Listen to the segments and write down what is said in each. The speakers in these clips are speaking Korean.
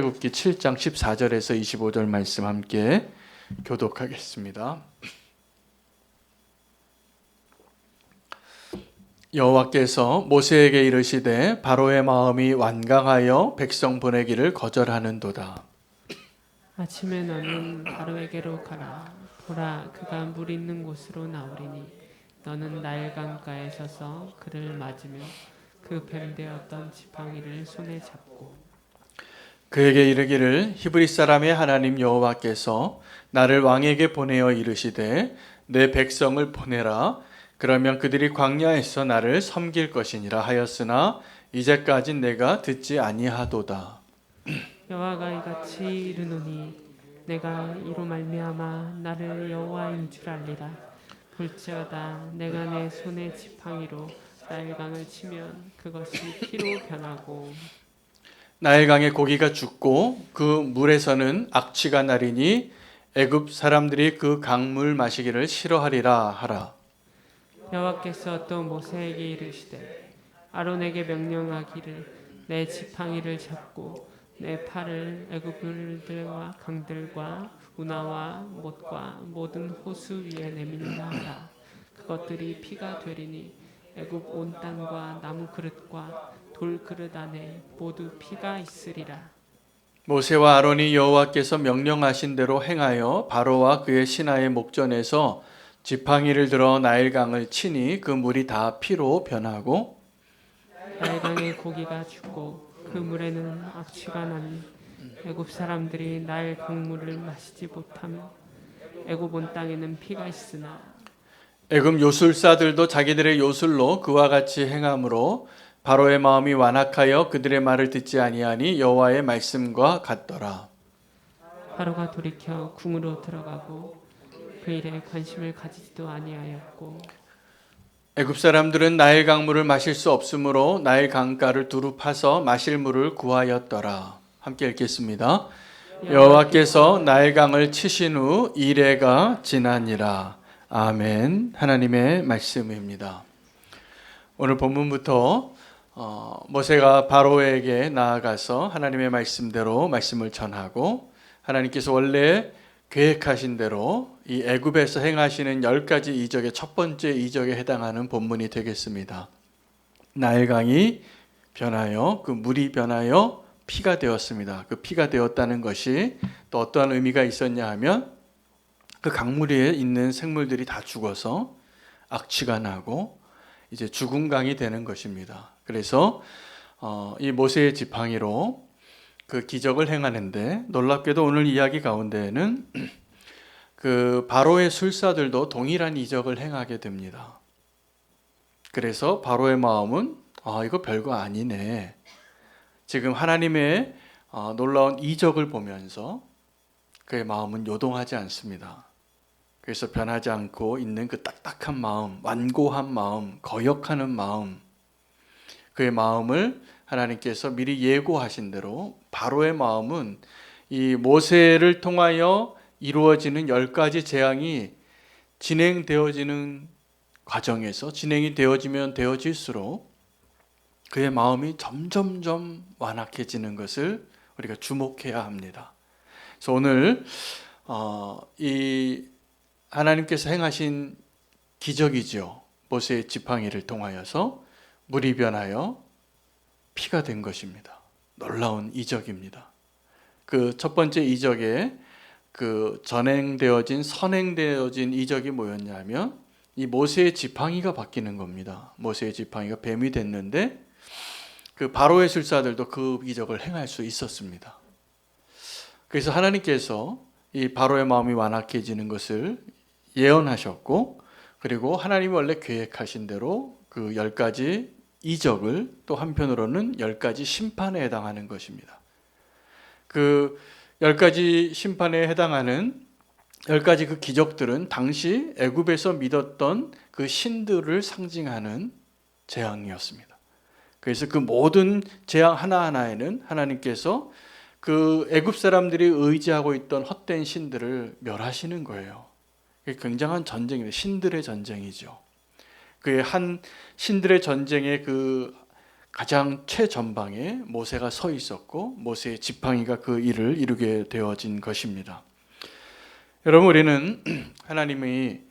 출애굽기 7장 14절에서 25절 말씀 함께 교독하겠습니다. 여호와께서 모세에게 이르시되 바로의 마음이 완강하여 백성 보내기를 거절하는도다. 아침에 너는 바로에게로 가라. 보라, 그가 물 있는 곳으로 나오리니 너는 나일 강가에 서서 그를 맞으며 그 뱀되었던 지팡이를 손에 잡고 그에게 이르기를 히브리 사람의 하나님 여호와께서 나를 왕에게 보내어 이르시되 내 백성을 보내라. 그러면 그들이 광야에서 나를 섬길 것이니라 하였으나 이제까진 내가 듣지 아니하도다. 여호와가 이같이 이르노니 내가 이로 말미암아 나를 여호와인 줄 알리라. 볼지어다 내가 내 손의 지팡이로 나일강을 치면 그것이 피로 변하고 나일강에 고기가 죽고 그 물에서는 악취가 나리니 애굽 사람들이 그 강물 마시기를 싫어하리라 하라. 여호와께서 또 모세에게 이르시되 아론에게 명령하기를 내 지팡이를 잡고 내 팔을 애굽들과 강들과 운하와 못과 모든 호수 위에 내밀라 하라. 그것들이 피가 되리니 애굽 온 땅과 나무 그릇과 돌 그릇 안에 모두 피가 있으리라. 모세와 아론이 여호와께서 명령하신 대로 행하여 바로와 그의 신하의 목전에서 지팡이를 들어 나일강을 치니 그 물이 다 피로 변하고 나일강의 고기가 죽고 그 물에는 악취가 나니 애굽 사람들이 나일 강물을 마시지 못하며 애굽 온 땅에는 피가 있으나 애굽 요술사들도 자기들의 요술로 그와 같이 행함으로 바로의 마음이 완악하여 그들의 말을 듣지 아니하니 여호와의 말씀과 같더라. 바로가 돌이켜 궁으로 들어가고 그 일에 관심을 가지지도 아니하였고 애굽 사람들은 나일 강물을 마실 수 없으므로 나일 강가를 두루 파서 마실 물을 구하였더라. 함께 읽겠습니다. 여호와께서 나일 강을 치신 후 이레가 지나니라. 아멘. 하나님의 말씀입니다. 오늘 본문부터 모세가 바로에게 나아가서 하나님의 말씀대로 말씀을 전하고 하나님께서 원래 계획하신 대로 이 애굽에서 행하시는 10가지 이적의 첫 번째 이적에 해당하는 본문이 되겠습니다. 나일강이 변하여 그 물이 변하여 피가 되었습니다. 그 피가 되었다는 것이 또 어떠한 의미가 있었냐 하면 그 강물에 있는 생물들이 다 죽어서 악취가 나고 이제 죽은 강이 되는 것입니다. 그래서 이 모세의 지팡이로 그 기적을 행하는데 놀랍게도 오늘 이야기 가운데에는 그 바로의 술사들도 동일한 이적을 행하게 됩니다. 그래서 바로의 마음은 이거 별거 아니네. 지금 하나님의 놀라운 이적을 보면서 그의 마음은 요동하지 않습니다. 그래서 변하지 않고 있는 그 딱딱한 마음, 완고한 마음, 거역하는 마음, 그의 마음을 하나님께서 미리 예고하신 대로 바로의 마음은 이 모세를 통하여 이루어지는 10가지 재앙이 진행되어지는 과정에서 진행이 되어지면 되어질수록 그의 마음이 점점점 완악해지는 것을 우리가 주목해야 합니다. 그래서 오늘 이 하나님께서 행하신 기적이죠. 모세의 지팡이를 통하여서 물이 변하여 피가 된 것입니다. 놀라운 이적입니다. 그 첫 번째 이적에 그 선행되어진 이적이 뭐였냐면 이 모세의 지팡이가 바뀌는 겁니다. 모세의 지팡이가 뱀이 됐는데 그 바로의 술사들도 그 이적을 행할 수 있었습니다. 그래서 하나님께서 이 바로의 마음이 완악해지는 것을 예언하셨고 그리고 하나님이 원래 계획하신 대로 그 10가지 이적을 또 한편으로는 10가지 심판에 해당하는 것입니다. 그 10가지 심판에 해당하는 10가지 그 기적들은 당시 애굽에서 믿었던 그 신들을 상징하는 재앙이었습니다. 그래서 그 모든 재앙 하나하나에는 하나님께서 그 애굽 사람들이 의지하고 있던 헛된 신들을 멸하시는 거예요. 굉장한 전쟁입니다. 신들의 전쟁이죠. 그의 한 신들의 전쟁의 그 가장 최전방에 모세가 서 있었고 모세의 지팡이가 그 일을 이루게 되어진 것입니다. 여러분, 우리는 하나님이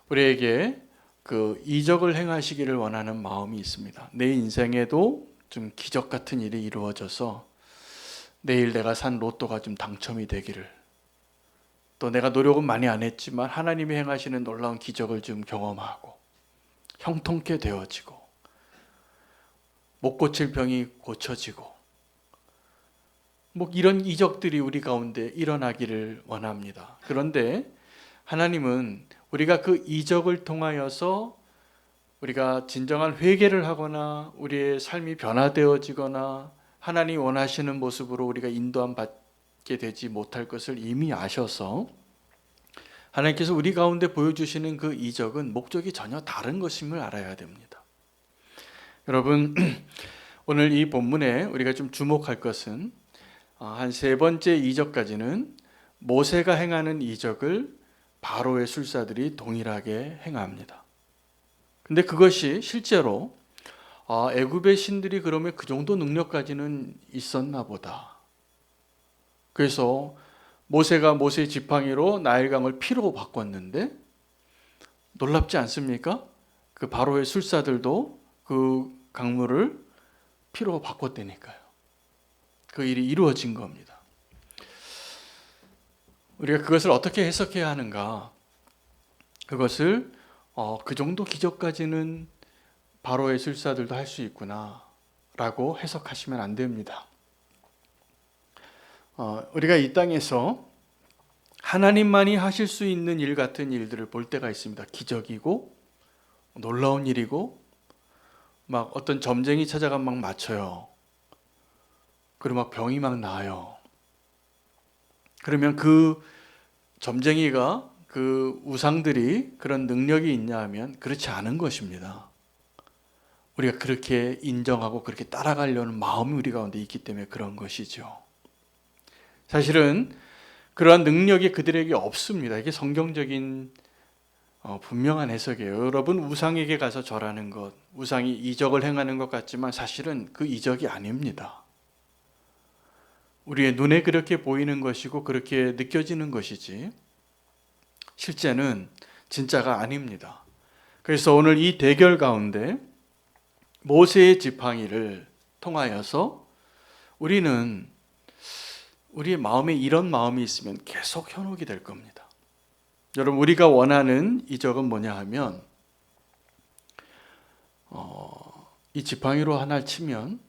우리에게 그 이적을 행하시기를 원하는 마음이 있습니다. 내 인생에도 좀 기적 같은 일이 이루어져서 내일 내가 산 로또가 좀 당첨이 되기를, 또 내가 노력은 많이 안 했지만 하나님이 행하시는 놀라운 기적을 좀 경험하고 형통케 되어지고 못 고칠 병이 고쳐지고 뭐 이런 이적들이 우리 가운데 일어나기를 원합니다. 그런데 하나님은 우리가 그 이적을 통하여서 우리가 진정한 회개를 하거나 우리의 삶이 변화되어지거나 하나님이 원하시는 모습으로 우리가 인도함 받게 되지 못할 것을 이미 아셔서 하나님께서 우리 가운데 보여주시는 그 이적은 목적이 전혀 다른 것임을 알아야 됩니다. 여러분, 오늘 이 본문에 우리가 좀 주목할 것은 한 세 번째 이적까지는 모세가 행하는 이적을 바로의 술사들이 동일하게 행합니다. 근데 그것이 실제로 애굽의 신들이 그러면 그 정도 능력까지는 있었나 보다. 그래서 모세가 모세의 지팡이로 나일강을 피로 바꿨는데 놀랍지 않습니까? 그 바로의 술사들도 그 강물을 피로 바꿨다니까요. 그 일이 이루어진 겁니다. 우리가 그것을 어떻게 해석해야 하는가? 그것을 그 정도 기적까지는 바로의 술사들도 할 수 있구나 라고 해석하시면 안 됩니다. 우리가 이 땅에서 하나님만이 하실 수 있는 일 같은 일들을 볼 때가 있습니다. 기적이고 놀라운 일이고 막 어떤 점쟁이 찾아가 막 맞춰요. 그리고 막 병이 막 나아요. 그러면 그 점쟁이가 그 우상들이 그런 능력이 있냐 하면 그렇지 않은 것입니다. 우리가 그렇게 인정하고 그렇게 따라가려는 마음이 우리 가운데 있기 때문에 그런 것이죠. 사실은 그러한 능력이 그들에게 없습니다. 이게 성경적인 분명한 해석이에요. 여러분, 우상에게 가서 절하는 것, 우상이 이적을 행하는 것 같지만 사실은 그 이적이 아닙니다. 우리의 눈에 그렇게 보이는 것이고 그렇게 느껴지는 것이지 실제는 진짜가 아닙니다. 그래서 오늘 이 대결 가운데 모세의 지팡이를 통하여서 우리는 우리의 마음에 이런 마음이 있으면 계속 현혹이 될 겁니다. 여러분, 우리가 원하는 이적은 뭐냐 하면 이 지팡이로 하나를 치면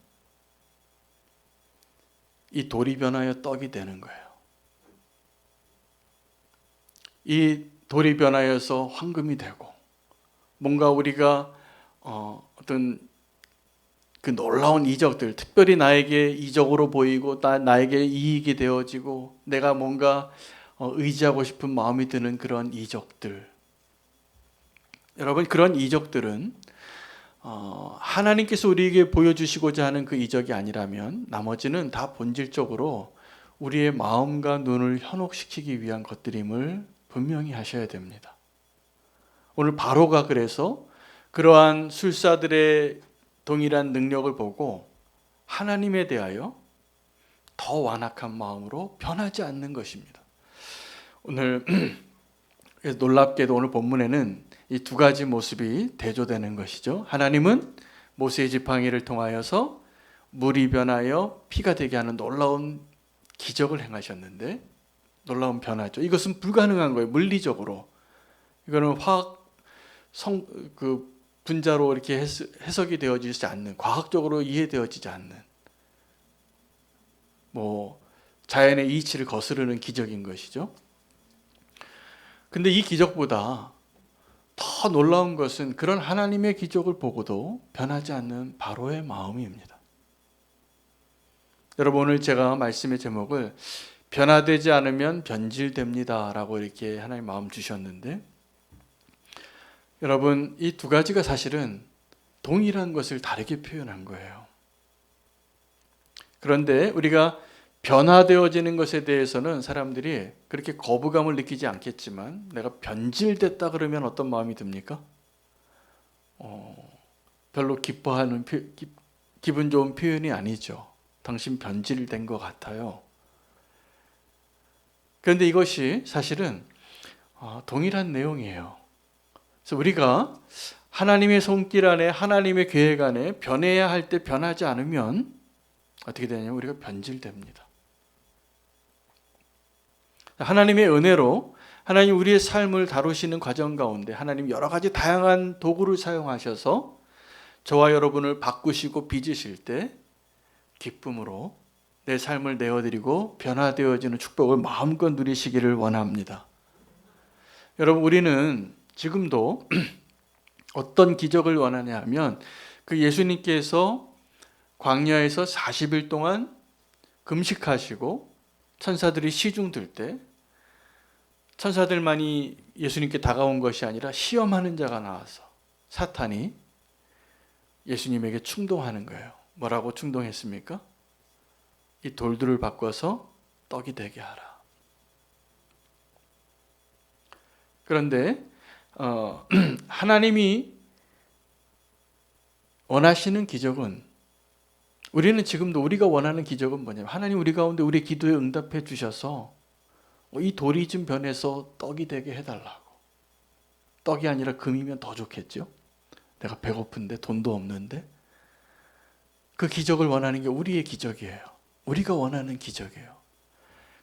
이 돌이 변하여 떡이 되는 거예요. 이 돌이 변하여서 황금이 되고 뭔가 우리가 어떤 그 놀라운 이적들, 특별히 나에게 이적으로 보이고 나에게 이익이 되어지고 내가 뭔가 의지하고 싶은 마음이 드는 그런 이적들. 여러분, 그런 이적들은 하나님께서 우리에게 보여주시고자 하는 그 이적이 아니라면 나머지는 다 본질적으로 우리의 마음과 눈을 현혹시키기 위한 것들임을 분명히 하셔야 됩니다. 오늘 바로가 그래서 그러한 술사들의 동일한 능력을 보고 하나님에 대하여 더 완악한 마음으로 변하지 않는 것입니다. 오늘 놀랍게도 오늘 본문에는 이 두 가지 모습이 대조되는 것이죠. 하나님은 모세의 지팡이를 통하여서 물이 변하여 피가 되게 하는 놀라운 기적을 행하셨는데 놀라운 변화죠. 이것은 불가능한 거예요. 물리적으로. 이거는 그 분자로 이렇게 해석이 되어지지 않는, 과학적으로 이해되어지지 않는 자연의 이치를 거스르는 기적인 것이죠. 근데 이 기적보다 더 놀라운 것은 그런 하나님의 기적을 보고도 변하지 않는 바로의 마음입니다. 여러분, 오늘 제가 말씀의 제목을 변화되지 않으면 변질됩니다 라고 이렇게 하나님 마음 주셨는데, 여러분, 이 두 가지가 사실은 동일한 것을 다르게 표현한 거예요. 그런데 우리가 변화되어지는 것에 대해서는 사람들이 그렇게 거부감을 느끼지 않겠지만 내가 변질됐다 그러면 어떤 마음이 듭니까? 별로 기분 좋은 표현이 아니죠. 당신 변질된 것 같아요. 그런데 이것이 사실은 동일한 내용이에요. 그래서 우리가 하나님의 손길 안에, 하나님의 계획 안에 변해야 할 때 변하지 않으면 어떻게 되냐면 우리가 변질됩니다. 하나님의 은혜로 하나님 우리의 삶을 다루시는 과정 가운데 하나님 여러 가지 다양한 도구를 사용하셔서 저와 여러분을 바꾸시고 빚으실 때 기쁨으로 내 삶을 내어드리고 변화되어지는 축복을 마음껏 누리시기를 원합니다. 여러분, 우리는 지금도 어떤 기적을 원하냐 하면 그 예수님께서 광야에서 40일 동안 금식하시고 천사들이 시중 들 때 천사들만이 예수님께 다가온 것이 아니라 시험하는 자가 나와서 사탄이 예수님에게 충동하는 거예요. 뭐라고 충동했습니까? 이 돌들을 바꿔서 떡이 되게 하라. 그런데 하나님이 원하시는 기적은, 우리는 지금도 우리가 원하는 기적은 뭐냐면 하나님 우리 가운데 우리 기도에 응답해 주셔서 이 돌이 좀 변해서 떡이 되게 해달라고. 떡이 아니라 금이면 더 좋겠죠. 내가 배고픈데 돈도 없는데. 그 기적을 원하는 게 우리의 기적이에요. 우리가 원하는 기적이에요.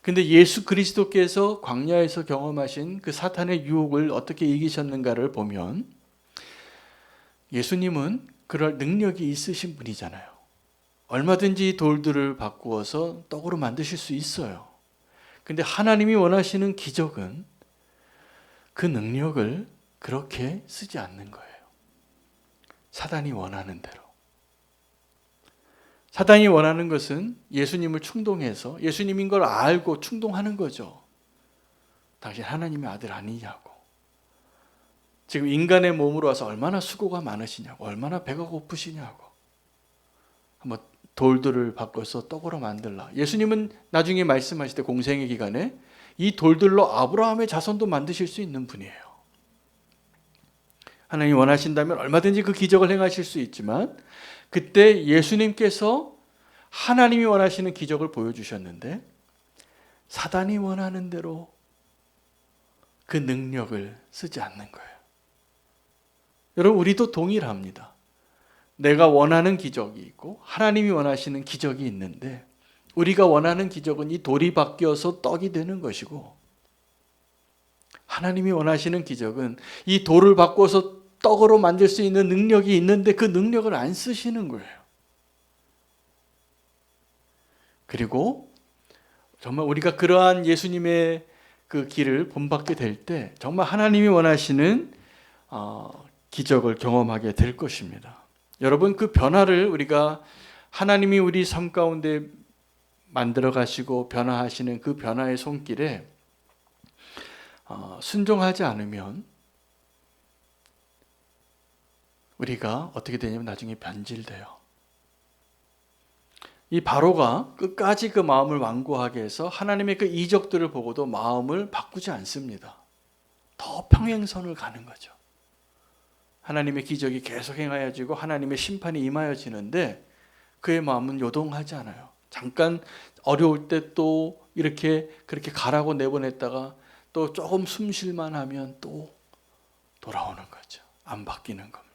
근데 예수 그리스도께서 광야에서 경험하신 그 사탄의 유혹을 어떻게 이기셨는가를 보면 예수님은 그럴 능력이 있으신 분이잖아요. 얼마든지 돌들을 바꾸어서 떡으로 만드실 수 있어요. 근데 하나님이 원하시는 기적은 그 능력을 그렇게 쓰지 않는 거예요. 사단이 원하는 대로. 사단이 원하는 것은 예수님을 충동해서 예수님인 걸 알고 충동하는 거죠. 당신 하나님의 아들 아니냐고. 지금 인간의 몸으로 와서 얼마나 수고가 많으시냐고. 얼마나 배가 고프시냐고. 한번 돌들을 바꿔서 떡으로 만들라. 예수님은 나중에 말씀하실 때 공생의 기간에 이 돌들로 아브라함의 자손도 만드실 수 있는 분이에요. 하나님 원하신다면 얼마든지 그 기적을 행하실 수 있지만 그때 예수님께서 하나님이 원하시는 기적을 보여주셨는데 사단이 원하는 대로 그 능력을 쓰지 않는 거예요. 여러분, 우리도 동일합니다. 내가 원하는 기적이 있고 하나님이 원하시는 기적이 있는데 우리가 원하는 기적은 이 돌이 바뀌어서 떡이 되는 것이고 하나님이 원하시는 기적은 이 돌을 바꿔서 떡으로 만들 수 있는 능력이 있는데 그 능력을 안 쓰시는 거예요. 그리고 정말 우리가 그러한 예수님의 그 길을 본받게 될 때 정말 하나님이 원하시는 기적을 경험하게 될 것입니다. 여러분, 그 변화를 우리가 하나님이 우리 삶 가운데 만들어 가시고 변화하시는 그 변화의 손길에 순종하지 않으면 우리가 어떻게 되냐면 나중에 변질돼요. 이 바로가 끝까지 그 마음을 완고하게 해서 하나님의 그 이적들을 보고도 마음을 바꾸지 않습니다. 더 평행선을 가는 거죠. 하나님의 기적이 계속 행하여지고 하나님의 심판이 임하여지는데 그의 마음은 요동하지 않아요. 잠깐 어려울 때 또 이렇게 그렇게 가라고 내보냈다가 또 조금 숨 쉴만 하면 또 돌아오는 거죠. 안 바뀌는 겁니다.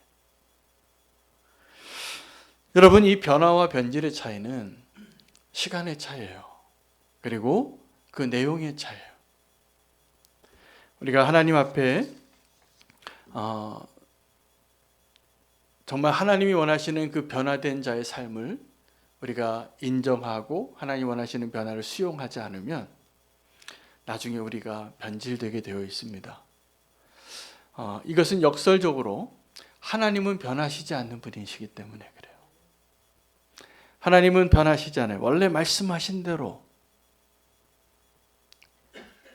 여러분, 이 변화와 변질의 차이는 시간의 차이예요. 그리고 그 내용의 차이예요. 우리가 하나님 앞에 정말 하나님이 원하시는 그 변화된 자의 삶을 우리가 인정하고 하나님 원하시는 변화를 수용하지 않으면 나중에 우리가 변질되게 되어 있습니다. 이것은 역설적으로 하나님은 변하시지 않는 분이시기 때문에 그래요. 하나님은 변하시지 않아요. 원래 말씀하신 대로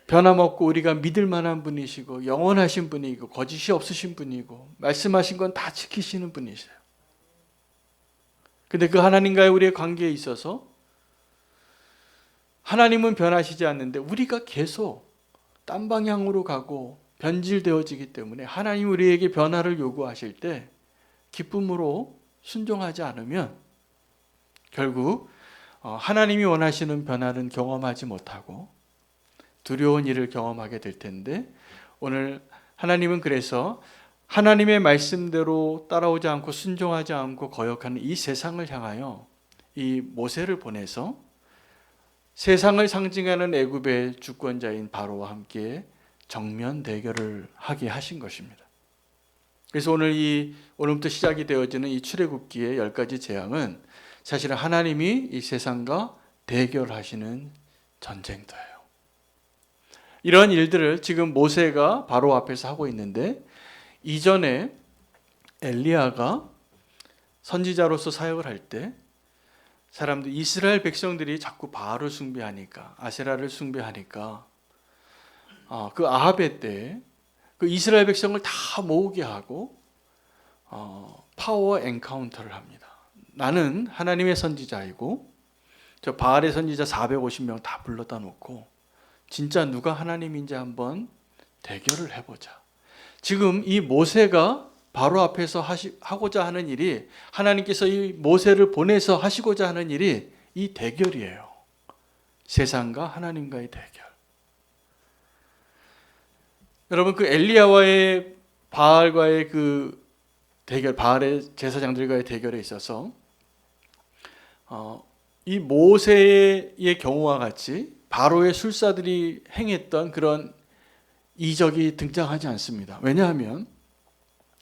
변함없고 우리가 믿을 만한 분이시고 영원하신 분이고 거짓이 없으신 분이고 말씀하신 건 다 지키시는 분이세요. 근데 그 하나님과의 우리의 관계에 있어서 하나님은 변하시지 않는데 우리가 계속 딴 방향으로 가고 변질되어지기 때문에 하나님 우리에게 변화를 요구하실 때 기쁨으로 순종하지 않으면 결국 하나님이 원하시는 변화는 경험하지 못하고 두려운 일을 경험하게 될 텐데, 오늘 하나님은 그래서 하나님의 말씀대로 따라오지 않고 순종하지 않고 거역하는 이 세상을 향하여 이 모세를 보내서 세상을 상징하는 애굽의 주권자인 바로와 함께 정면 대결을 하게 하신 것입니다. 그래서 오늘부터 시작이 되어지는 이 출애굽기의 10가지 재앙은 사실은 하나님이 이 세상과 대결하시는 전쟁터예요. 이런 일들을 지금 모세가 바로 앞에서 하고 있는데, 이전에 엘리야가 선지자로서 사역을 할 때 사람들, 이스라엘 백성들이 자꾸 바알을 숭배하니까, 아세라를 숭배하니까 그 아합의 때 그 이스라엘 백성을 다 모으게 하고 파워 엔카운터를 합니다. 나는 하나님의 선지자이고 저 바알의 선지자 450명 다 불러다 놓고 진짜 누가 하나님인지 한번 대결을 해보자. 지금 이 모세가 바로 앞에서 하고자 하는 일이, 하나님께서 이 모세를 보내서 하시고자 하는 일이 이 대결이에요. 세상과 하나님과의 대결. 여러분, 그 엘리야와의 바알과의 그 대결, 바알의 제사장들과의 대결에 있어서 이 모세의 경우와 같이 바로의 술사들이 행했던 그런 이적이 등장하지 않습니다. 왜냐하면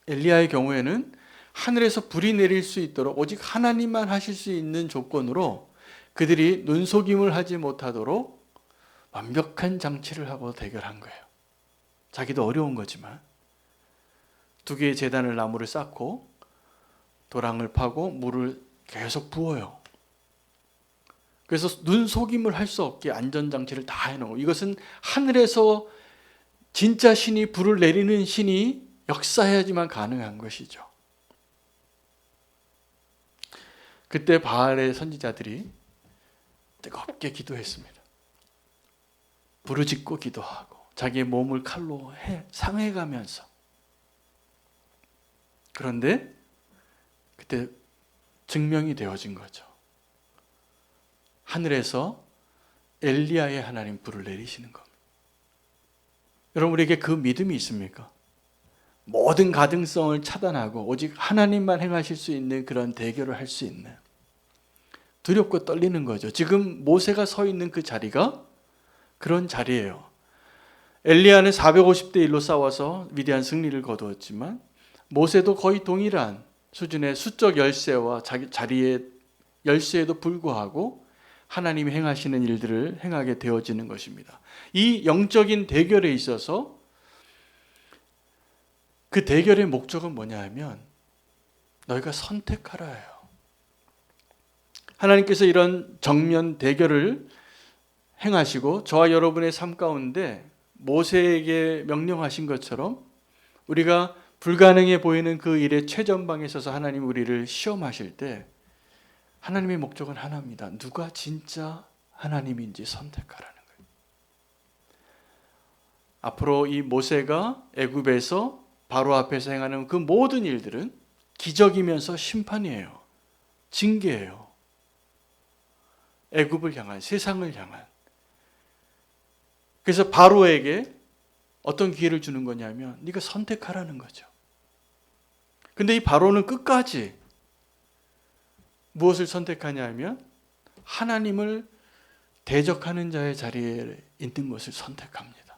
엘리야의 경우에는 하늘에서 불이 내릴 수 있도록 오직 하나님만 하실 수 있는 조건으로 그들이 눈속임을 하지 못하도록 완벽한 장치를 하고 대결한 거예요. 자기도 어려운 거지만 2개의 제단을 나무를 쌓고 도랑을 파고 물을 계속 부어요. 그래서 눈속임을 할 수 없게 안전장치를 다 해놓고, 이것은 하늘에서 진짜 신이, 불을 내리는 신이 역사해야지만 가능한 것이죠. 그때 바알의 선지자들이 뜨겁게 기도했습니다. 부르짖고 기도하고 자기의 몸을 칼로 상해가면서. 그런데 그때 증명이 되어진 거죠. 하늘에서 엘리야의 하나님 불을 내리시는 겁니다. 여러분에게 그 믿음이 있습니까? 모든 가능성을 차단하고 오직 하나님만 행하실 수 있는 그런 대결을 할 수 있는, 두렵고 떨리는 거죠. 지금 모세가 서 있는 그 자리가 그런 자리예요. 엘리야는 450대 1로 싸워서 위대한 승리를 거두었지만 모세도 거의 동일한 수준의 수적 열쇠와 자리의 열쇠에도 불구하고 하나님이 행하시는 일들을 행하게 되어지는 것입니다. 이 영적인 대결에 있어서 그 대결의 목적은 뭐냐 하면 너희가 선택하라예요. 하나님께서 이런 정면 대결을 행하시고 저와 여러분의 삶 가운데 모세에게 명령하신 것처럼 우리가 불가능해 보이는 그 일의 최전방에 서서 하나님 우리를 시험하실 때 하나님의 목적은 하나입니다. 누가 진짜 하나님인지 선택하라는 거예요. 앞으로 이 모세가 애굽에서 바로 앞에서 행하는 그 모든 일들은 기적이면서 심판이에요. 징계예요. 애굽을 향한, 세상을 향한. 그래서 바로에게 어떤 기회를 주는 거냐면 네가 선택하라는 거죠. 근데 이 바로는 끝까지 무엇을 선택하냐 하면 하나님을 대적하는 자의 자리에 있는 것을 선택합니다.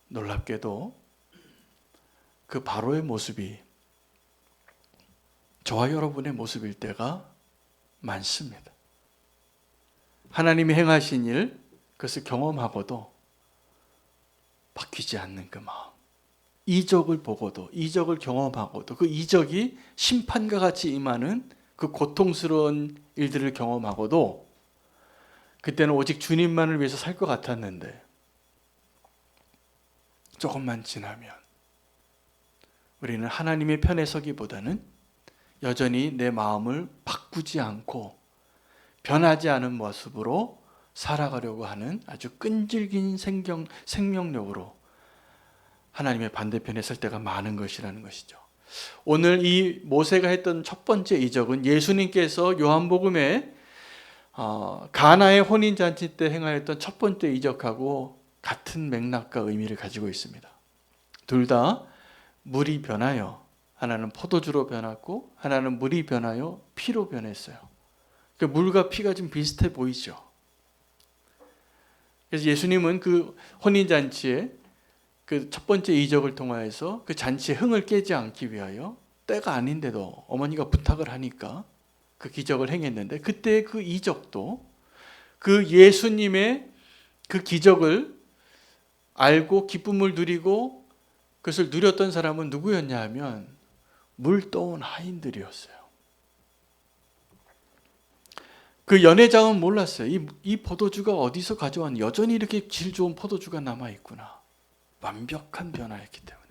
놀랍게도 그 바로의 모습이 저와 여러분의 모습일 때가 많습니다. 하나님이 행하신 일, 그것을 경험하고도 바뀌지 않는 그 마음, 이적을 보고도, 이적을 경험하고도 그 이적이 심판과 같이 임하는 그 고통스러운 일들을 경험하고도 그때는 오직 주님만을 위해서 살 것 같았는데 조금만 지나면 우리는 하나님의 편에 서기보다는 여전히 내 마음을 바꾸지 않고 변하지 않은 모습으로 살아가려고 하는 아주 끈질긴 생명력으로 하나님의 반대편에 설 때가 많은 것이라는 것이죠. 오늘 이 모세가 했던 첫 번째 이적은 예수님께서 요한복음에 가나의 혼인잔치 때 행하였던 첫 번째 이적하고 같은 맥락과 의미를 가지고 있습니다. 둘 다 물이 변하여, 하나는 포도주로 변했고 하나는 물이 변하여 피로 변했어요. 그 물과 피가 좀 비슷해 보이죠. 그래서 예수님은 그 혼인잔치에 그 첫 번째 이적을 통하여서 그 잔치의 흥을 깨지 않기 위하여 때가 아닌데도 어머니가 부탁을 하니까 그 기적을 행했는데, 그때 그 이적도 그 예수님의 그 기적을 알고 기쁨을 누리고 그것을 누렸던 사람은 누구였냐 하면 물 떠온 하인들이었어요. 그 연회장은 몰랐어요. 이 포도주가 어디서 가져왔는지, 여전히 이렇게 질 좋은 포도주가 남아있구나. 완벽한 변화였기 때문에.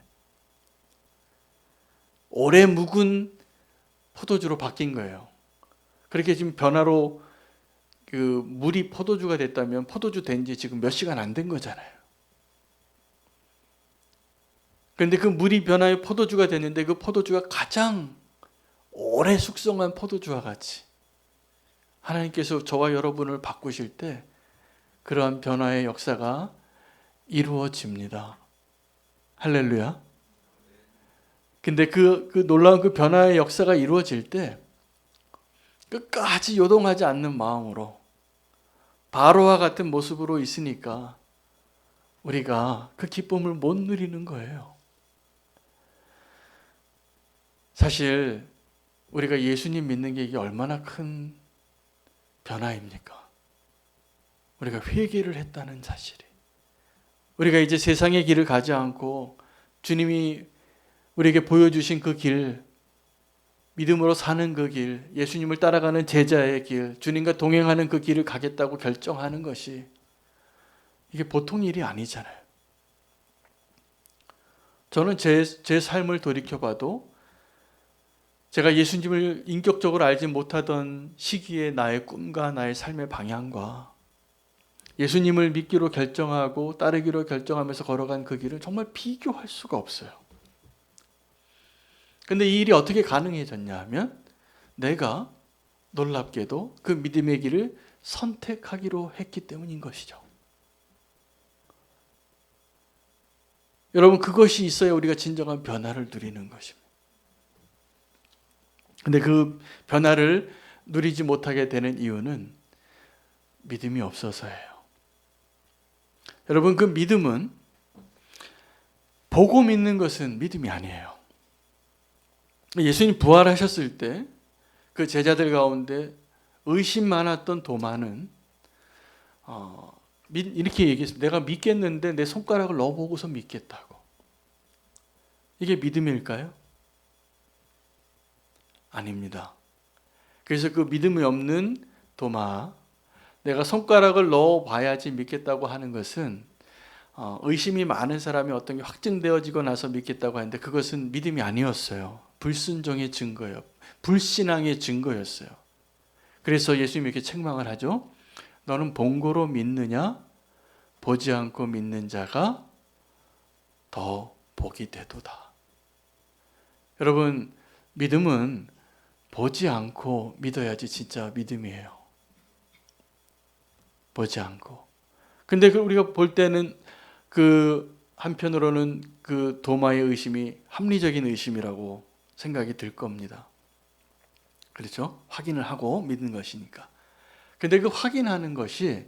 오래 묵은 포도주로 바뀐 거예요. 그렇게 지금 변화로 그 물이 포도주가 됐다면 포도주 된 지 지금 몇 시간 안 된 거잖아요. 그런데 그 물이 변하여 포도주가 됐는데 그 포도주가 가장 오래 숙성한 포도주와 같이 하나님께서 저와 여러분을 바꾸실 때 그러한 변화의 역사가 이루어집니다. 할렐루야. 근데 그 놀라운 그 변화의 역사가 이루어질 때 끝까지 요동하지 않는 마음으로 바로와 같은 모습으로 있으니까 우리가 그 기쁨을 못 누리는 거예요. 사실 우리가 예수님 믿는 게 이게 얼마나 큰 변화입니까? 우리가 회개를 했다는 사실이. 우리가 이제 세상의 길을 가지 않고 주님이 우리에게 보여주신 그 길, 믿음으로 사는 그 길, 예수님을 따라가는 제자의 길, 주님과 동행하는 그 길을 가겠다고 결정하는 것이 이게 보통 일이 아니잖아요. 저는 제 삶을 돌이켜봐도 제가 예수님을 인격적으로 알지 못하던 시기에 나의 꿈과 나의 삶의 방향과 예수님을 믿기로 결정하고 따르기로 결정하면서 걸어간 그 길을 정말 비교할 수가 없어요. 근데 이 일이 어떻게 가능해졌냐 하면 내가 놀랍게도 그 믿음의 길을 선택하기로 했기 때문인 것이죠. 여러분, 그것이 있어야 우리가 진정한 변화를 누리는 것입니다. 근데 그 변화를 누리지 못하게 되는 이유는 믿음이 없어서예요. 여러분, 그 믿음은 보고 믿는 것은 믿음이 아니에요. 예수님 부활하셨을 때 그 제자들 가운데 의심 많았던 도마는 이렇게 얘기했습니다. 내가 믿겠는데 내 손가락을 넣어보고서 믿겠다고. 이게 믿음일까요? 아닙니다. 그래서 그 믿음이 없는 도마, 내가 손가락을 넣어봐야지 믿겠다고 하는 것은 의심이 많은 사람이 어떤 게 확증되어지고 나서 믿겠다고 하는데 그것은 믿음이 아니었어요. 불순종의 증거예요. 불신앙의 증거였어요. 그래서 예수님이 이렇게 책망을 하죠. 너는 본고로 믿느냐? 보지 않고 믿는 자가 더 복이 되도다. 여러분, 믿음은 보지 않고 믿어야지 진짜 믿음이에요. 보지 않고. 근데 우리가 볼 때는 그 한편으로는 그 도마의 의심이 합리적인 의심이라고 생각이 들 겁니다. 그렇죠? 확인을 하고 믿는 것이니까. 근데 그 확인하는 것이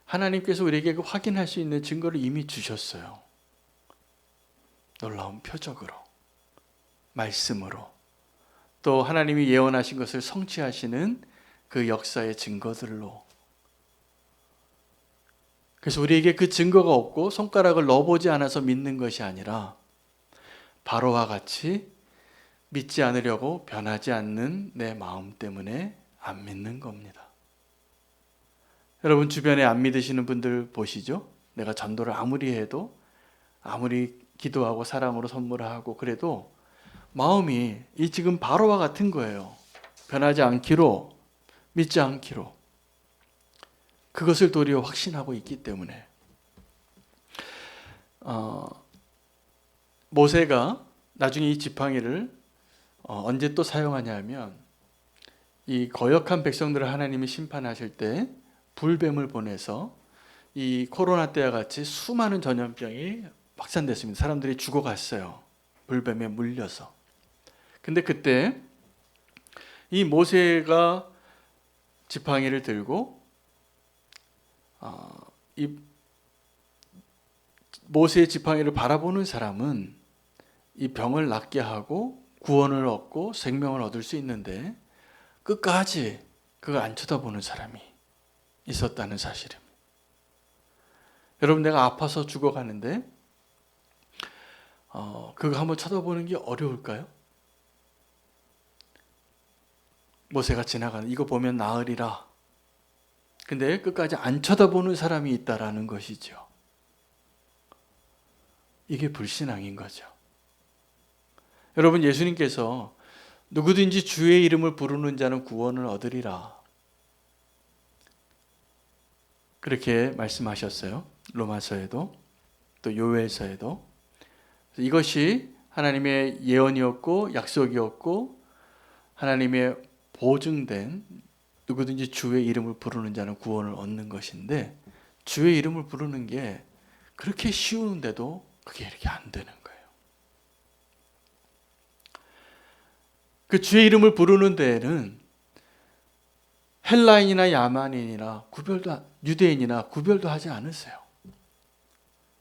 하나님께서 우리에게 그 확인할 수 있는 증거를 이미 주셨어요. 놀라운 표적으로, 말씀으로, 또 하나님이 예언하신 것을 성취하시는 그 역사의 증거들로. 그래서 우리에게 그 증거가 없고 손가락을 넣어보지 않아서 믿는 것이 아니라 바로와 같이 믿지 않으려고 변하지 않는 내 마음 때문에 안 믿는 겁니다. 여러분, 주변에 안 믿으시는 분들 보시죠? 내가 전도를 아무리 해도, 아무리 기도하고 사랑으로 선물하고 그래도 마음이 이 지금 바로와 같은 거예요. 변하지 않기로, 믿지 않기로. 그것을 도리어 확신하고 있기 때문에 모세가 나중에 이 지팡이를 언제 또 사용하냐 하면 이 거역한 백성들을 하나님이 심판하실 때 불뱀을 보내서 이 코로나 때와 같이 수많은 전염병이 확산됐습니다. 사람들이 죽어갔어요. 불뱀에 물려서. 근데 그때 이 모세가 지팡이를 들고 이 모세의 지팡이를 바라보는 사람은 이 병을 낫게 하고 구원을 얻고 생명을 얻을 수 있는데 끝까지 그걸 안 쳐다보는 사람이 있었다는 사실입니다. 여러분, 내가 아파서 죽어가는데 그거 한번 쳐다보는 게 어려울까요? 모세가 지나가는 이거 보면 나으리라. 근데 끝까지 안 쳐다보는 사람이 있다라는 것이죠. 이게 불신앙인 거죠. 여러분, 예수님께서 누구든지 주의 이름을 부르는 자는 구원을 얻으리라. 그렇게 말씀하셨어요. 로마서에도 또 요엘서에도. 이것이 하나님의 예언이었고 약속이었고 하나님의 보증된 누구든지 주의 이름을 부르는 자는 구원을 얻는 것인데 주의 이름을 부르는 게 그렇게 쉬운데도 그게 이렇게 안 되는 거예요. 그 주의 이름을 부르는 데에는 헬라인이나 야만인이나 유대인이나 구별도 하지 않으세요.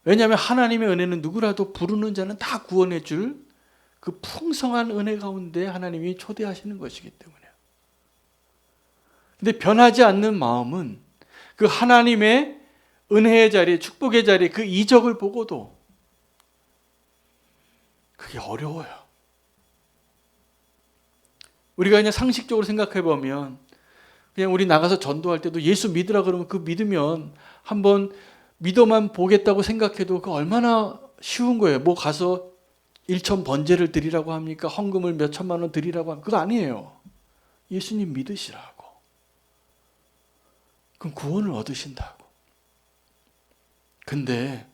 왜냐하면 하나님의 은혜는 누구라도 부르는 자는 다 구원해 줄 그 풍성한 은혜 가운데 하나님이 초대하시는 것이기 때문에요. 근데 변하지 않는 마음은 그 하나님의 은혜의 자리, 축복의 자리, 그 이적을 보고도 그게 어려워요. 우리가 그냥 상식적으로 생각해 보면 그냥 우리 나가서 전도할 때도 예수 믿으라 그러면 그 믿으면 한번 믿어만 보겠다고 생각해도 그 얼마나 쉬운 거예요. 뭐 가서 1천 번제를 드리라고 합니까? 헌금을 몇 천만 원 드리라고 합니까? 그거 아니에요. 예수님 믿으시라고. 그럼 구원을 얻으신다고. 근데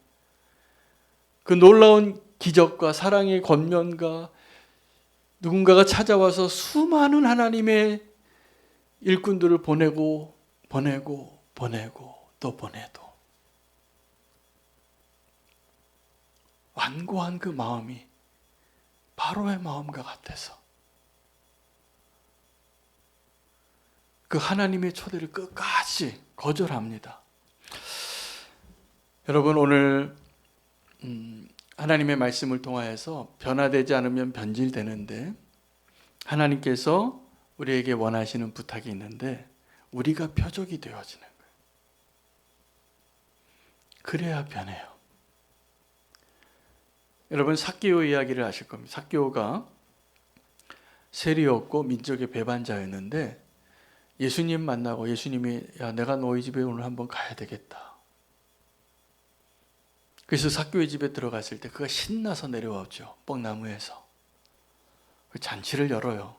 그 놀라운 기적과 사랑의 권면과 누군가가 찾아와서 수많은 하나님의 일꾼들을 보내고 또 보내도 완고한 그 마음이 바로의 마음과 같아서 그 하나님의 초대를 끝까지 거절합니다. 여러분, 오늘 하나님의 말씀을 통하여서 변화되지 않으면 변질되는데 하나님께서 우리에게 원하시는 부탁이 있는데 우리가 표적이 되어지는 거예요. 그래야 변해요. 여러분, 삭개오 이야기를 아실 겁니다. 삭개오가 세리였고 민족의 배반자였는데 예수님 만나고 예수님이 야, 내가 너희 집에 오늘 한번 가야 되겠다. 그래서 삭개오의 집에 들어갔을 때 그가 신나서 내려왔죠. 뻥나무에서. 그 잔치를 열어요.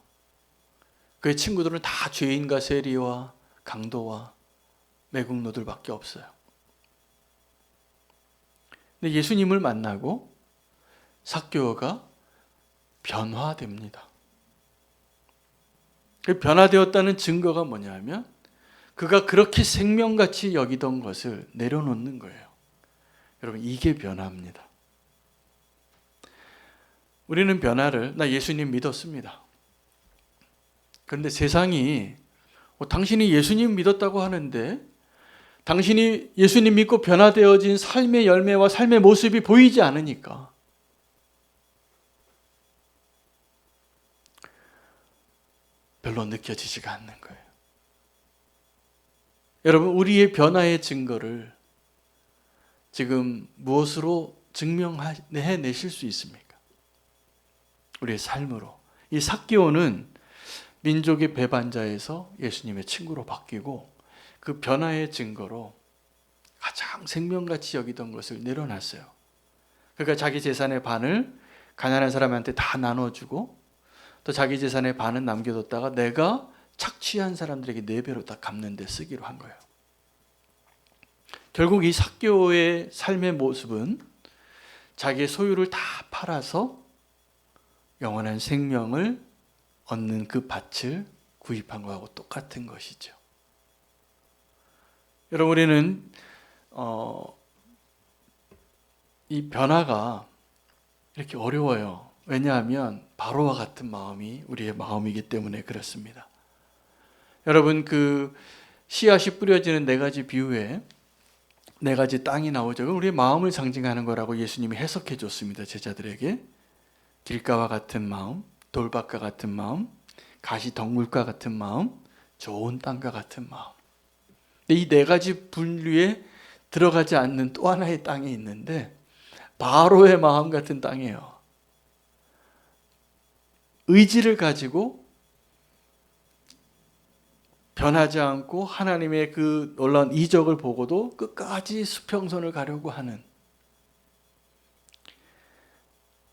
그의 친구들은 다 죄인과 세리와 강도와 매국노들밖에 없어요. 근데 예수님을 만나고 삭개오가 변화됩니다. 그 변화되었다는 증거가 뭐냐면 그가 그렇게 생명같이 여기던 것을 내려놓는 거예요. 여러분, 이게 변화입니다. 우리는 변화를 나 예수님 믿었습니다. 그런데 세상이 당신이 예수님 믿었다고 하는데 당신이 예수님 믿고 변화되어진 삶의 열매와 삶의 모습이 보이지 않으니까 별로 느껴지지가 않는 거예요. 여러분, 우리의 변화의 증거를 지금 무엇으로 증명해내실 수 있습니까? 우리의 삶으로. 이 삭개오는 민족의 배반자에서 예수님의 친구로 바뀌고 그 변화의 증거로 가장 생명같이 여기던 것을 내려놨어요. 그러니까 자기 재산의 반을 가난한 사람한테 다 나눠주고 또 자기 재산의 반은 남겨뒀다가 내가 착취한 사람들에게 4배로 다 갚는 데 쓰기로 한 거예요. 결국 이 삭개오의 삶의 모습은 자기의 소유를 다 팔아서 영원한 생명을 얻는 그 밭을 구입한 거하고 똑같은 것이죠. 여러분, 우리는 이 변화가 이렇게 어려워요. 왜냐하면 바로와 같은 마음이 우리의 마음이기 때문에 그렇습니다. 여러분, 그 씨앗이 뿌려지는 네 가지 비유에 네 가지 땅이 나오죠. 그건 우리의 마음을 상징하는 거라고 예수님이 해석해 줬습니다. 제자들에게. 길가와 같은 마음, 돌밭과 같은 마음, 가시덩굴과 같은 마음, 좋은 땅과 같은 마음. 이 네 가지 분류에 들어가지 않는 또 하나의 땅이 있는데 바로의 마음 같은 땅이에요. 의지를 가지고 변하지 않고 하나님의 그 놀라운 이적을 보고도 끝까지 수평선을 가려고 하는,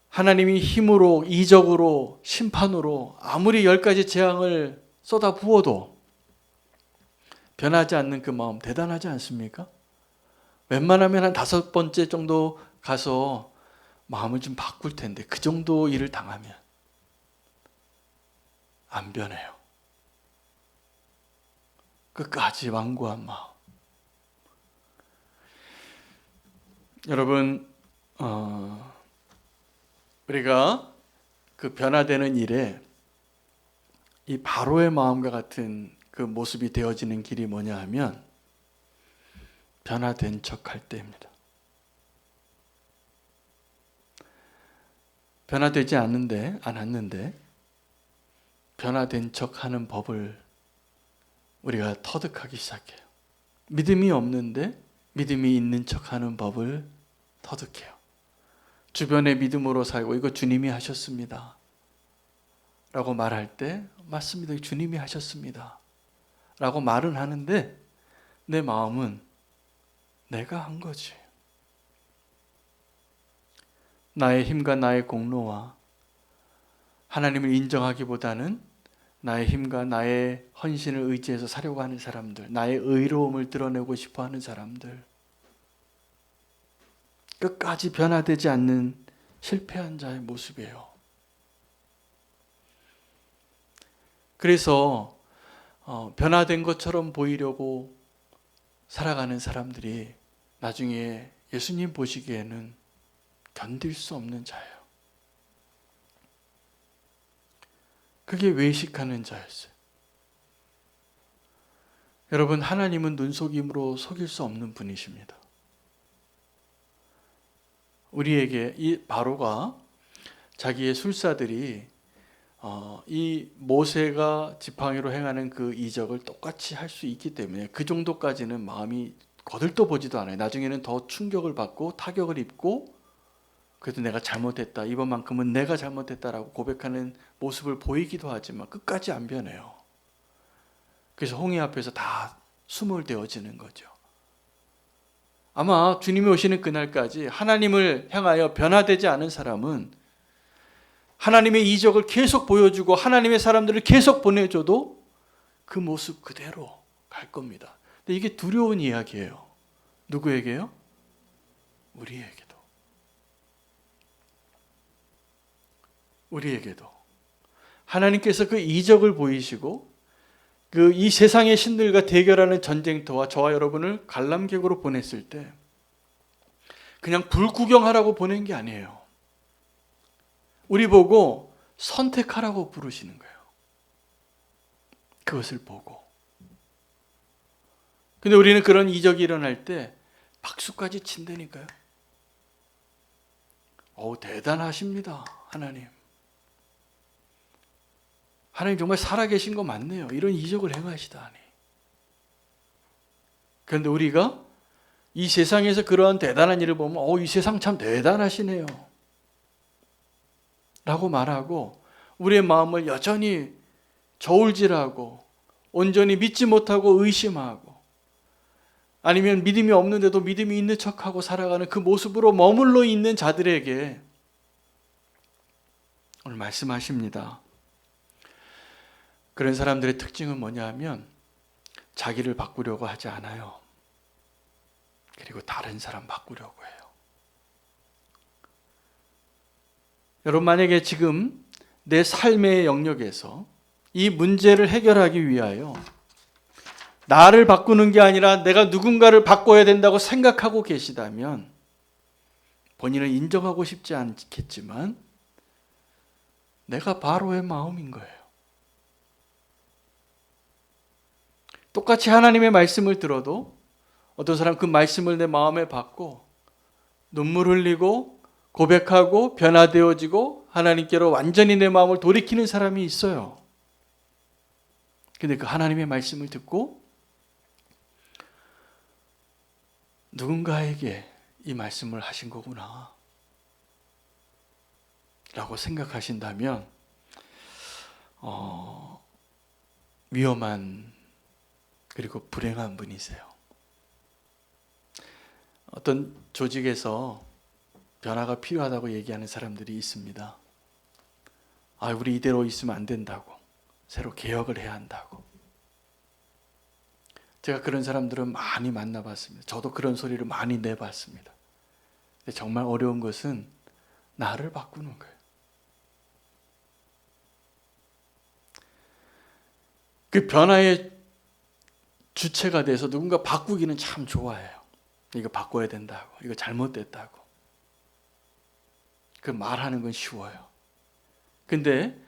하나님이 힘으로, 이적으로, 심판으로 아무리 10가지 재앙을 쏟아 부어도 변하지 않는 그 마음 대단하지 않습니까? 웬만하면 한 5번째 정도 가서 마음을 좀 바꿀 텐데 그 정도 일을 당하면 안 변해요. 끝까지 완고한 마음. 여러분, 우리가 그 변화되는 일에 이 바로의 마음과 같은 그 모습이 되어지는 길이 뭐냐 하면 변화된 척할 때입니다. 변화되지 않았는데 변화된 척하는 법을 우리가 터득하기 시작해요. 믿음이 없는데 믿음이 있는 척하는 법을 터득해요. 주변의 믿음으로 살고 이거 주님이 하셨습니다 라고 말할 때 맞습니다. 주님이 하셨습니다 라고 말은 하는데 내 마음은 내가 한 거지. 나의 힘과 나의 공로와 하나님을 인정하기보다는 나의 힘과 나의 헌신을 의지해서 사려고 하는 사람들, 나의 의로움을 드러내고 싶어 하는 사람들, 끝까지 변화되지 않는 실패한 자의 모습이에요. 그래서 변화된 것처럼 보이려고 살아가는 사람들이 나중에 예수님 보시기에는 견딜 수 없는 자예요. 그게 외식하는 자였어요. 여러분, 하나님은 눈속임으로 속일 수 없는 분이십니다. 우리에게 이 바로가 자기의 술사들이 이 모세가 지팡이로 행하는 그 이적을 똑같이 할 수 있기 때문에 그 정도까지는 마음이 거들떠보지도 않아요. 나중에는 더 충격을 받고 타격을 입고 그래도 내가 잘못했다, 이번만큼은 내가 잘못했다라고 고백하는 모습을 보이기도 하지만 끝까지 안 변해요. 그래서 홍해 앞에서 다 수몰되어지는 거죠. 아마 주님이 오시는 그날까지 하나님을 향하여 변화되지 않은 사람은 하나님의 이적을 계속 보여주고 하나님의 사람들을 계속 보내줘도 그 모습 그대로 갈 겁니다. 근데 이게 두려운 이야기예요. 누구에게요? 우리에게도. 우리에게도. 하나님께서 그 이적을 보이시고 그 이 세상의 신들과 대결하는 전쟁터와 저와 여러분을 관람객으로 보냈을 때 그냥 불 구경하라고 보낸 게 아니에요. 우리 보고 선택하라고 부르시는 거예요. 그것을 보고. 근데 우리는 그런 이적이 일어날 때 박수까지 친다니까요. 대단하십니다, 하나님. 하나님 정말 살아계신 거 맞네요. 이런 이적을 행하시다니. 그런데 우리가 이 세상에서 그러한 대단한 일을 보면 이 세상 참 대단하시네요 라고 말하고 우리의 마음을 여전히 저울질하고 온전히 믿지 못하고 의심하고 아니면 믿음이 없는데도 믿음이 있는 척하고 살아가는 그 모습으로 머물러 있는 자들에게 오늘 말씀하십니다. 그런 사람들의 특징은 뭐냐 하면 자기를 바꾸려고 하지 않아요. 그리고 다른 사람 바꾸려고 해요. 여러분, 만약에 지금 내 삶의 영역에서 이 문제를 해결하기 위하여 나를 바꾸는 게 아니라 내가 누군가를 바꿔야 된다고 생각하고 계시다면 본인은 인정하고 싶지 않겠지만 내가 바로의 마음인 거예요. 똑같이 하나님의 말씀을 들어도 어떤 사람 그 말씀을 내 마음에 받고 눈물 흘리고 고백하고 변화되어지고 하나님께로 완전히 내 마음을 돌이키는 사람이 있어요. 근데 그 하나님의 말씀을 듣고 누군가에게 이 말씀을 하신 거구나 라고 생각하신다면 위험한 그리고 불행한 분이세요. 어떤 조직에서 변화가 필요하다고 얘기하는 사람들이 있습니다. 우리 이대로 있으면 안 된다고, 새로 개혁을 해야 한다고. 제가 그런 사람들은 많이 만나봤습니다. 저도 그런 소리를 많이 내봤습니다. 근데 정말 어려운 것은 나를 바꾸는 거예요. 그 변화의 주체가 돼서 누군가 바꾸기는 참 좋아해요. 이거 바꿔야 된다고, 이거 잘못됐다고. 그 말하는 건 쉬워요. 근데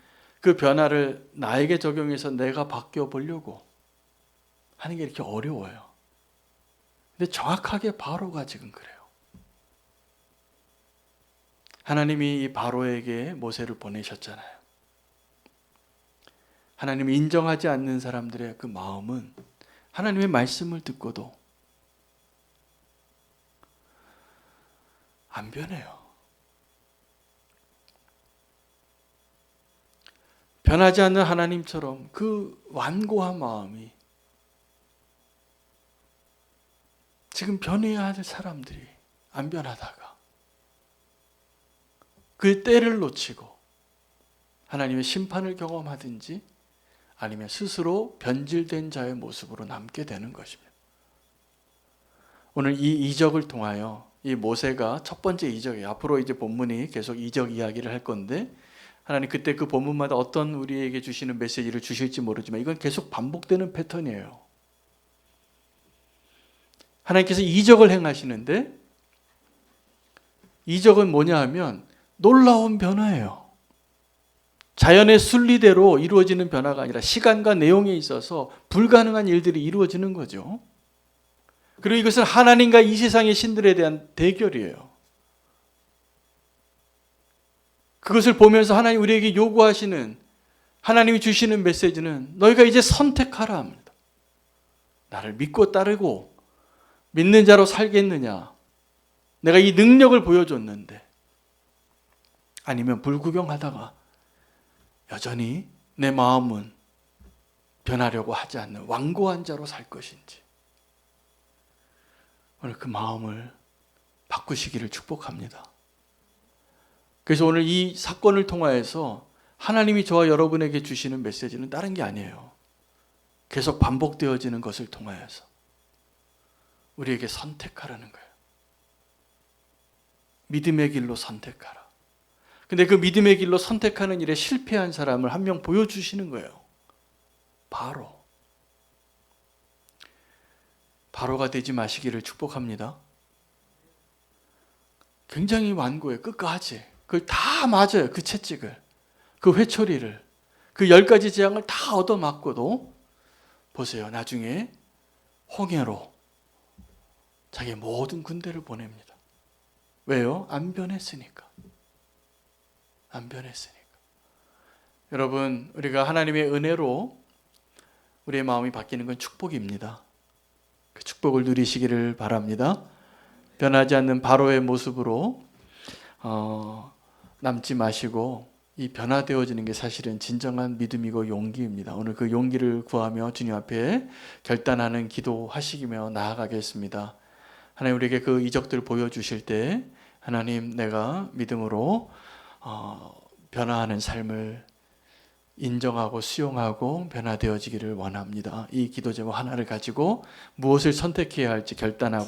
그 변화를 나에게 적용해서 내가 바뀌어 보려고 하는 게 이렇게 어려워요. 근데 정확하게 바로가 지금 그래요. 하나님이 이 바로에게 모세를 보내셨잖아요. 하나님을 인정하지 않는 사람들의 그 마음은 하나님의 말씀을 듣고도 안 변해요. 변하지 않는 하나님처럼 그 완고한 마음이 지금 변해야 할 사람들이 안 변하다가 그 때를 놓치고 하나님의 심판을 경험하든지 아니면 스스로 변질된 자의 모습으로 남게 되는 것입니다. 오늘 이 이적을 통하여 이 모세가 첫 번째 이적이에요. 앞으로 이제 본문이 계속 이적 이야기를 할 건데 하나님 그때 그 본문마다 어떤 우리에게 주시는 메시지를 주실지 모르지만 이건 계속 반복되는 패턴이에요. 하나님께서 이적을 행하시는데 이적은 뭐냐 하면 놀라운 변화예요. 자연의 순리대로 이루어지는 변화가 아니라 시간과 내용에 있어서 불가능한 일들이 이루어지는 거죠. 그리고 이것은 하나님과 이 세상의 신들에 대한 대결이에요. 그것을 보면서 하나님 우리에게 요구하시는 하나님이 주시는 메시지는 너희가 이제 선택하라 합니다. 나를 믿고 따르고 믿는 자로 살겠느냐? 내가 이 능력을 보여줬는데 아니면 불구경하다가 여전히 내 마음은 변하려고 하지 않는 완고한 자로 살 것인지 오늘 그 마음을 바꾸시기를 축복합니다. 그래서 오늘 이 사건을 통하여서 하나님이 저와 여러분에게 주시는 메시지는 다른 게 아니에요. 계속 반복되어지는 것을 통하여서 우리에게 선택하라는 거예요. 믿음의 길로 선택하라. 근데 그 믿음의 길로 선택하는 일에 실패한 사람을 한 명 보여주시는 거예요. 바로가 되지 마시기를 축복합니다. 굉장히 완고해. 끝까지. 그걸 다 맞아요. 그 채찍을. 그 회초리를. 그 10가지 재앙을 다 얻어맞고도 보세요. 나중에 홍해로 자기의 모든 군대를 보냅니다. 왜요? 안 변했으니까. 여러분, 우리가 하나님의 은혜로 우리의 마음이 바뀌는 건 축복입니다. 그 축복을 누리시기를 바랍니다. 변하지 않는 바로의 모습으로 남지 마시고 이 변화되어지는 게 사실은 진정한 믿음이고 용기입니다. 오늘 그 용기를 구하며 주님 앞에 결단하는 기도하시며 나아가겠습니다. 하나님 우리에게 그 이적들 보여주실 때 하나님 내가 믿음으로 변화하는 삶을 인정하고 수용하고 변화되어지기를 원합니다. 이 기도 제목 하나를 가지고 무엇을 선택해야 할지 결단하고